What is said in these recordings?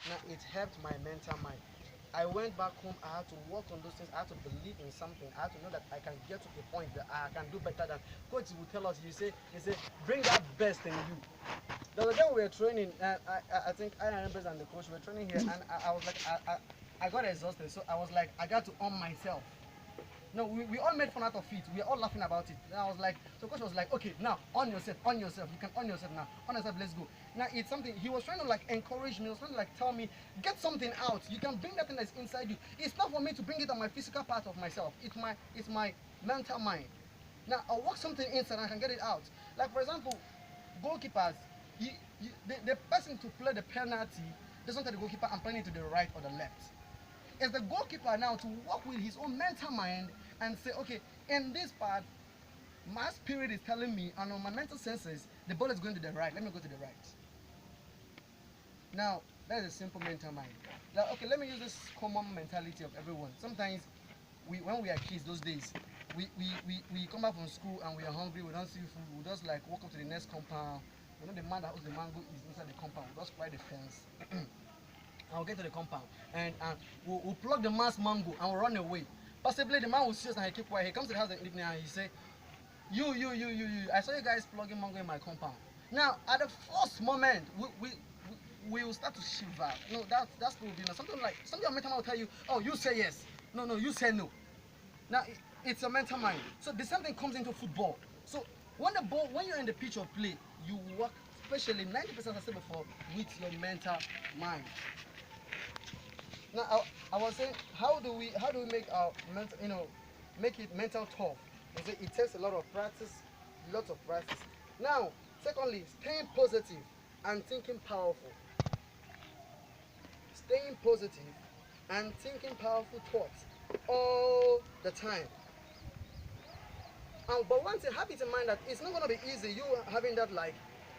Now it helped my mental mind. I went back home. I had to work on those things. I had to believe in something. I had to know that I can get to a point that I can do better than coach will tell us. He say, bring that best in you. The other day we were training, and I think I remember and the coach were training here, and I was like, I got exhausted, so I was like, I got to arm myself. No, we all made fun out of it. We were all laughing about it. And I was like, so coach was like, okay, now on yourself, on yourself. You can on yourself now. On yourself, let's go. Now it's something he was trying to like encourage me. He was trying to like tell me, get something out. You can bring that thing that's inside you. It's not for me to bring it on my physical part of myself. It's my mental mind. Now I'll work something inside and I can get it out. Like for example, goalkeepers, the person to play the penalty doesn't tell the goalkeeper I'm playing it to the right or the left. It's the goalkeeper now to work with his own mental mind and say, okay, in this part, my spirit is telling me, and on my mental senses, the ball is going to the right. Let me go to the right. Now, that is a simple mental mind. Like, okay, let me use this common mentality of everyone. Sometimes, when we are kids those days, we come back from school and we are hungry, we don't see food, we just like walk up to the next compound. You know the man that owns the mango is inside the compound, we just fly the fence. I'll get to the compound and we'll plug the man's mango and we'll run away. Possibly the man will see us and he keep quiet. He comes to the house in the evening and he say, you, I saw you guys plugging mango in my compound. Now, at the first moment, we will start to shiver. No, that's will be something like something your mental mind will tell you, oh, you say yes. No, you say no. Now, it's a mental mind. So the same thing comes into football. So when you're in the pitch of play, you work, especially 90% I said before, with your mental mind. Now I was saying, how do we make our mental, make it mental tough? I say it takes a lot of practice, lots of practice. Now, secondly, staying positive and thinking powerful. Staying positive and thinking powerful thoughts all the time. But one thing, have it in mind that it's not gonna be easy. You having that like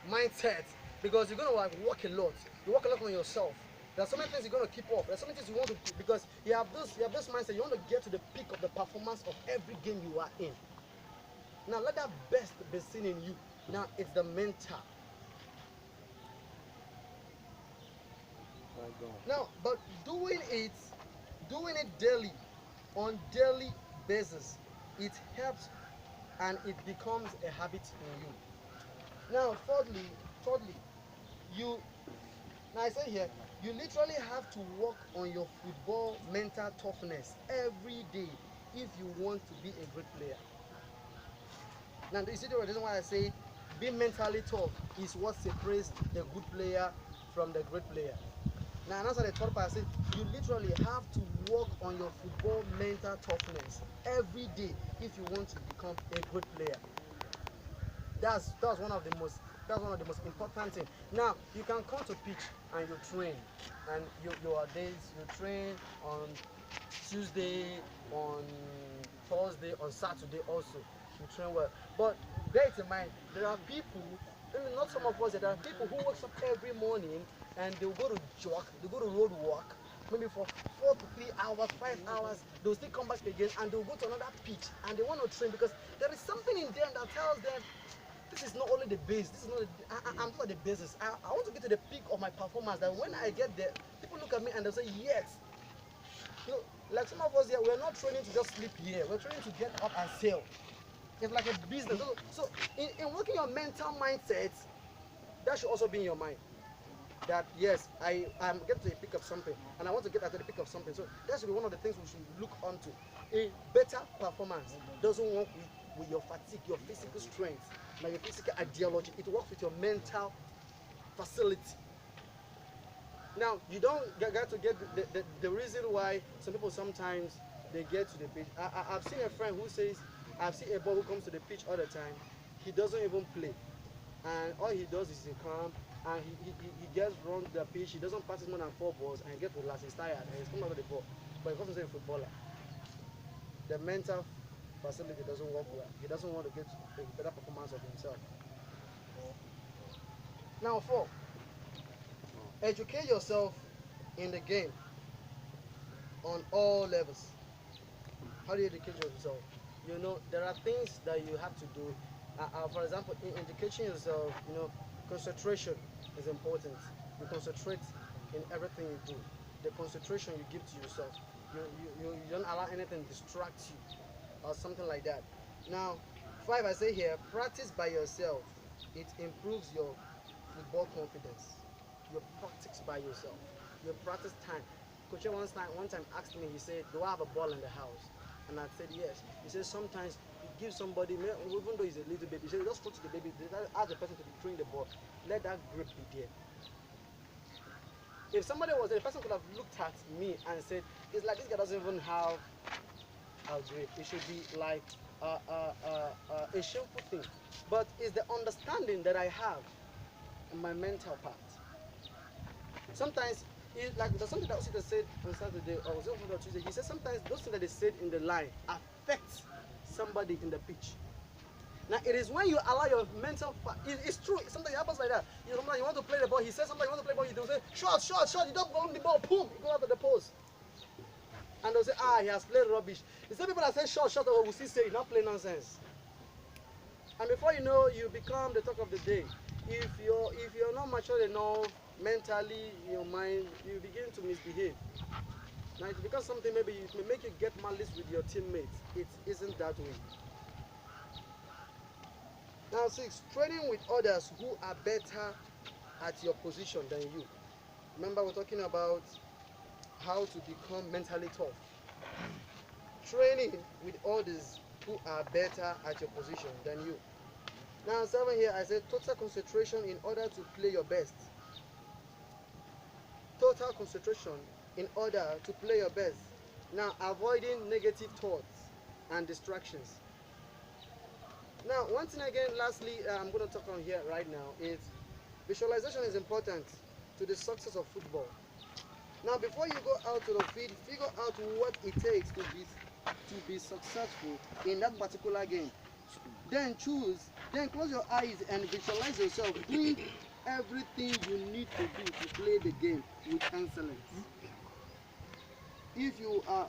mindset because you're gonna like work a lot. You work a lot on yourself. There's so many things you're gonna keep off. There's so many things you want to because you have this mindset. You want to get to the peak of the performance of every game you are in. Now let that best be seen in you. Now it's the mental. Now, but doing it daily, on daily basis, it helps and it becomes a habit in you. Now, thirdly, you now I say here, you literally have to work on your football mental toughness every day if you want to be a great player. Now, you see the reason why I say being mentally tough is what separates the good player from the great player. Now, answer the third part, I said you literally have to work on your football mental toughness every day if you want to become a good player. That's one of the most important things. Now you can come to pitch and you train, and your days you train on Tuesday, on Thursday, on Saturday also you train well. But bear it in mind, there are people, maybe not some of us, there are people who wakes up every morning and they'll go to jog, they go to road walk, maybe for 4 to 3 hours, 5 hours, they'll still come back again and they'll go to another pitch and they want to train because there is something in them that tells them this is not only the base, this is not I'm not the basis. I want to get to the peak of my performance that when I get there, people look at me and they'll say, yes. You know, like some of us here, we're not training to just sleep here. We're training to get up and sail. It's like a business. So in working your mental mindset, that should also be in your mind. That yes, I'm getting to the peak of something and I want to get at the peak of something. So that should be one of the things we should look onto. A better performance doesn't work with your fatigue, your physical strength, like your physical ideology. It works with your mental facility. Now you don't get to get the reason why some people sometimes they get to the pitch. I've seen a friend who says I've seen a boy who comes to the pitch all the time. He doesn't even play, and all he does is he come and he gets run the pitch. He doesn't pass more than 4 balls and he gets relaxed. He's tired and he's coming out of the ball. But he comes to say a footballer. The mental facility doesn't work well. He doesn't want to get a better performance of himself. Now, four, educate yourself in the game on all levels. How do you educate yourself? You know, there are things that you have to do. For example, in educating yourself, concentration is important. You concentrate in everything you do, the concentration you give to yourself. You don't allow anything distract you or something like that. Now, 5, I say here, practice by yourself. It improves your football confidence. You practice by yourself. You practice time. Coach one time asked me, he said, "Do I have a ball in the house?" And I said, "Yes." He said, "Sometimes you give somebody, even though he's a little baby, he said, just go to the baby, ask the person to be throwing the ball. Let that grip be there." If somebody was there, the person could have looked at me and said, "It's like this guy doesn't even have a grip. It should be like a shameful thing." But it's the understanding that I have on my mental part. Sometimes, like there's something that Osita said on Saturday or was it on Tuesday. He said sometimes those things that they said in the line affect somebody in the pitch. Now it is when you allow your mental it's true. Sometimes it happens like that. You want to play the ball. He says sometimes you want to play the ball. You don't say shot, shot, shot. You don't volume the ball. Boom! You go out of the post. And they'll say, he has played rubbish. The same people that say shot, shot, will still say, not play nonsense. And before you know, you become the talk of the day. If you're not mature enough mentally, in your mind, you begin to misbehave. Now it becomes something maybe it may make you get malice with your teammates. It isn't that way. Now 6, training with others who are better at your position than you. Remember we're talking about how to become mentally tough. Training with others who are better at your position than you. Now 7 here, I said total concentration in order to play your best. Total concentration in order to play your best. Now avoiding negative thoughts and distractions. Now one thing again, lastly, I'm going to talk on here right now is visualization is important to the success of football. Now before you go out to the field, figure out what it takes to be successful in that particular game. Then close your eyes and visualize yourself doing everything you need to do to play the game with excellence. If you are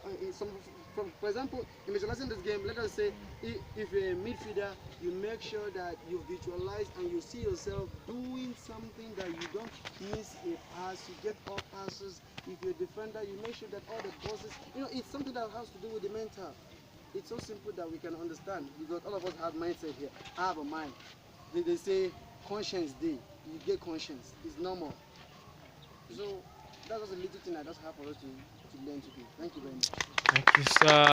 for example, in visualizing this game, let us say if you're a midfielder, you make sure that you visualize and you see yourself doing something that you don't miss a pass, you get all passes. If you're a defender, you make sure that all the bosses, it's something that has to do with the mental. It's so simple that we can understand because all of us have mindset here. I have a mind. They say conscience day. You get conscience. It's normal. So that's just a little thing I just have for us to learn today. Thank you very much. Thank you, sir.